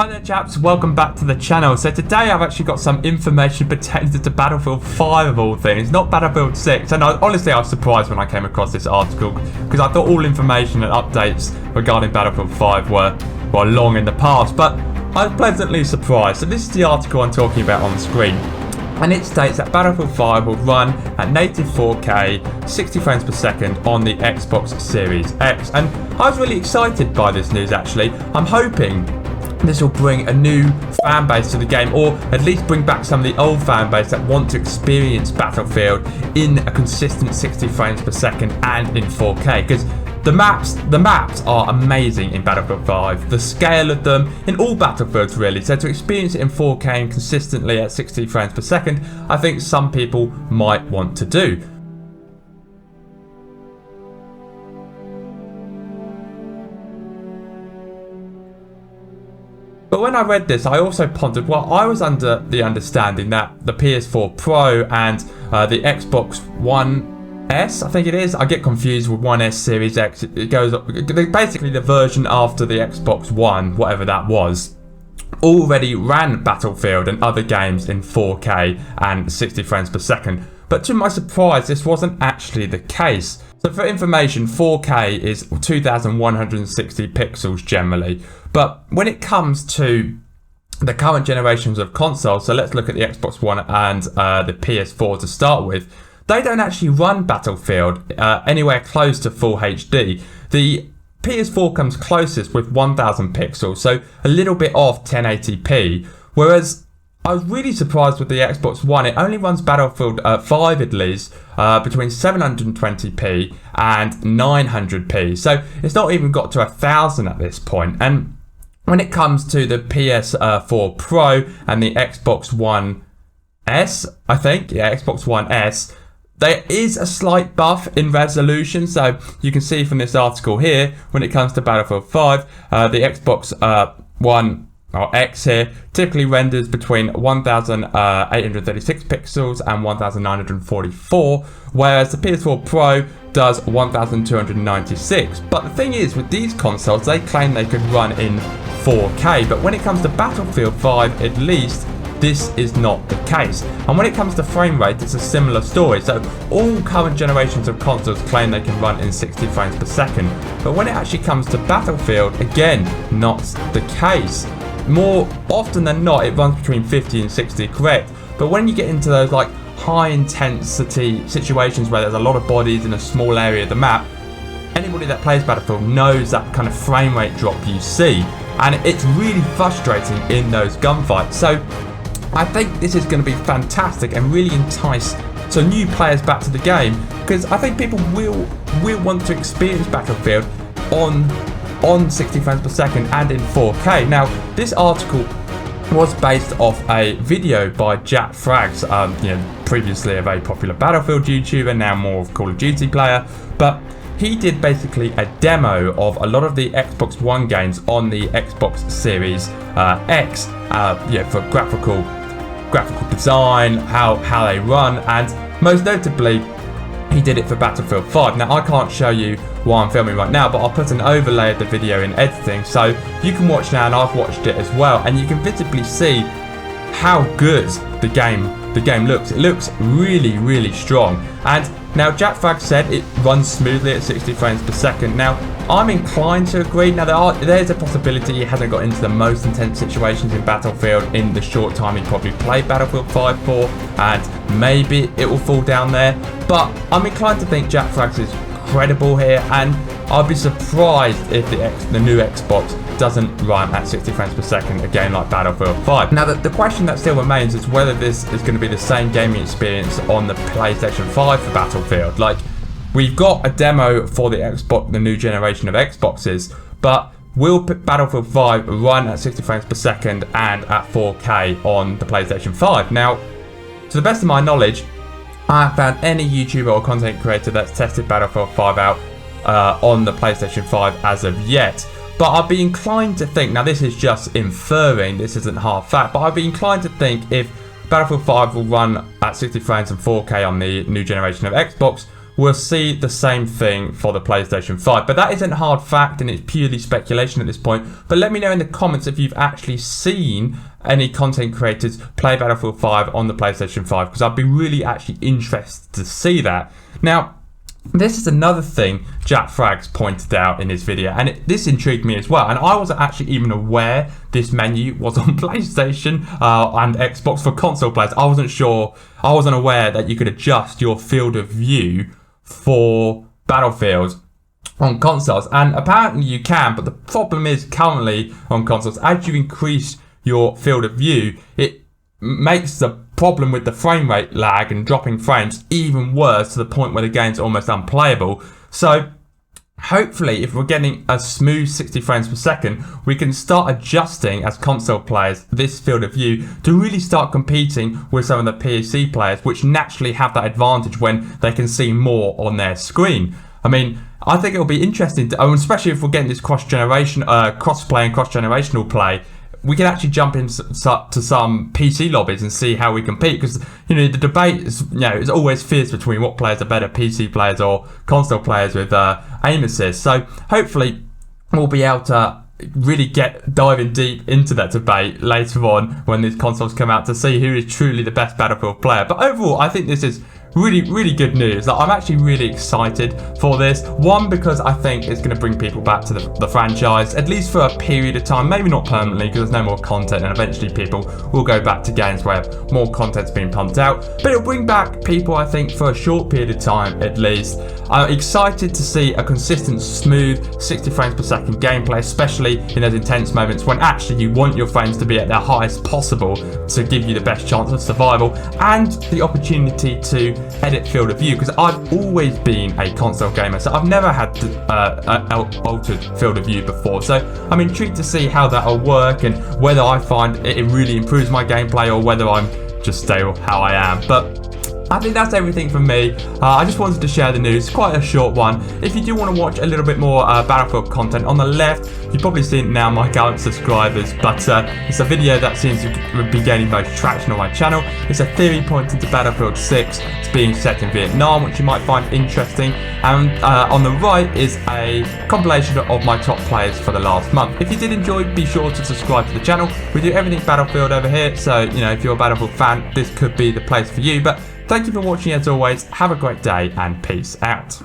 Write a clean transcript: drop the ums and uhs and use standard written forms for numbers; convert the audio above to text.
Hi there chaps, welcome back to the channel. So today I've actually got some information pertaining to Battlefield 5 of all things, not Battlefield 6. And honestly I was surprised when I came across this article because I thought all information and updates regarding Battlefield 5 were long in the past, but I was pleasantly surprised. So this is the article I'm talking about on the screen. And it states that Battlefield 5 will run at native 4K, 60 frames per second on the Xbox Series X. And I was really excited by this news actually. I'm hoping this will bring a new fan base to the game, or at least bring back some of the old fan base that want to experience Battlefield in a consistent 60 frames per second and in 4K, because the maps are amazing in Battlefield 5, the scale of them in all Battlefields really, so to experience it in 4K and consistently at 60 frames per second, I think some people might want to do. But when I read this, I also pondered, well, I was under the understanding that the PS4 Pro and the Xbox One S, I think it is, I get confused with One S Series X, it goes basically the version after the Xbox One, whatever that was, already ran Battlefield and other games in 4K and 60 frames per second. But to my surprise, this wasn't actually the case. So for information, 4K is 2160 pixels generally. But when it comes to the current generations of consoles, so let's look at the Xbox One and the PS4 to start with, they don't actually run Battlefield anywhere close to full HD. The PS4 comes closest with 1000 pixels, so a little bit off 1080p, whereas I was really surprised with the Xbox One. It only runs Battlefield 5 at least between 720p and 900p, so it's not even got to 1000 at this point. And when it comes to the PS4 Pro and the Xbox One S, I think, yeah, Xbox One S, there is a slight buff in resolution, so you can see from this article here, when it comes to Battlefield 5, the Xbox One or X here typically renders between 1836 pixels and 1944, whereas the PS4 Pro does 1296. But the thing is, with these consoles, they claim they could run in 4K, but when it comes to Battlefield 5 at least, this is not the case. And when it comes to frame rate, it's a similar story. So all current generations of consoles claim they can run in 60 frames per second, but when it actually comes to Battlefield, again, not the case. More often than not, it runs between 50 and 60, correct, but when you get into those like high intensity situations where there's a lot of bodies in a small area of the map, anybody that plays Battlefield knows that kind of frame rate drop you see, and it's really frustrating in those gunfights. So I think this is going to be fantastic and really entice some new players back to the game, because I think people will want to experience Battlefield on 60 frames per second and in 4K. Now, this article was based off a video by Jack Frags, previously a very popular Battlefield YouTuber, now more of a Call of Duty player, but he did basically a demo of a lot of the Xbox One games on the Xbox Series X, for graphical design, how they run, and most notably, he did it for Battlefield 5. Now, I can't show you while I'm filming right now, but I'll put an overlay of the video in editing, so you can watch now, and I've watched it as well, and you can visibly see how good the game looks. It looks really, really strong. And now Jack Frags said it runs smoothly at 60 frames per second. Now, I'm inclined to agree. Now, there's a possibility he hasn't got into the most intense situations in Battlefield in the short time he probably played Battlefield 5 for, and maybe it will fall down there. But I'm inclined to think Jack Frags is credible here, and I'll be surprised if the new Xbox doesn't run at 60 frames per second, a game like Battlefield 5. Now, the question that still remains is whether this is going to be the same gaming experience on the PlayStation 5 for Battlefield. Like, we've got a demo for the Xbox, the new generation of Xboxes, but will Battlefield 5 run at 60 frames per second and at 4K on the PlayStation 5? Now, to the best of my knowledge, I haven't found any YouTuber or content creator that's tested Battlefield 5 out on the PlayStation 5 as of yet. But I'd be inclined to think, now this is just inferring, this isn't hard fact, but I'd be inclined to think if Battlefield 5 will run at 60 frames and 4K on the new generation of Xbox, we'll see the same thing for the PlayStation 5. But that isn't hard fact and it's purely speculation at this point. But let me know in the comments if you've actually seen any content creators play Battlefield 5 on the PlayStation 5, because I'd be really actually interested to see that. Now, this is another thing Jack Frags pointed out in his video, and this intrigued me as well. And I wasn't actually even aware this menu was on PlayStation and Xbox for console players. I wasn't sure, I wasn't aware that you could adjust your field of view for Battlefield on consoles, and apparently you can. But the problem is currently on consoles, as you increase your field of view, it makes the problem with the frame rate lag and dropping frames even worse, to the point where the game's almost unplayable. So hopefully, if we're getting a smooth 60 frames per second, we can start adjusting as console players this field of view to really start competing with some of the PC players, which naturally have that advantage when they can see more on their screen. I mean, I think it'll be interesting to, especially if we're getting this cross-play and cross-generational play. We can actually jump into some PC lobbies and see how we compete, because you know the debate is, you know, is always fierce between what players are better, PC players or console players with aim assist. So hopefully we'll be able to really diving deep into that debate later on when these consoles come out, to see who is truly the best Battlefield player. But overall, I think this is really good news. Like, I'm actually really excited for this. One, because I think it's going to bring people back to the franchise, at least for a period of time, maybe not permanently because there's no more content, and eventually people will go back to games where more content's being pumped out. But it'll bring back people, I think, for a short period of time at least. I'm excited to see a consistent, smooth 60 frames per second gameplay, especially in those intense moments when actually you want your frames to be at their highest possible to give you the best chance of survival, and the opportunity to edit field of view, because I've always been a console gamer, so I've never had altered field of view before. So I'm intrigued to see how that'll work, and whether I find it really improves my gameplay, or whether I'm just stay how I am. But I think that's everything from me. I just wanted to share the news, quite a short one. If you do want to watch a little bit more Battlefield content, on the left, you've probably seen it now, my current subscribers, but it's a video that seems to be gaining most traction on my channel. It's a theory pointing to Battlefield 6. It's being set in Vietnam, which you might find interesting. And on the right is a compilation of my top players for the last month. If you did enjoy, be sure to subscribe to the channel. We do everything Battlefield over here, so you know, if you're a Battlefield fan, this could be the place for you. But thank you for watching as always. Have a great day and peace out.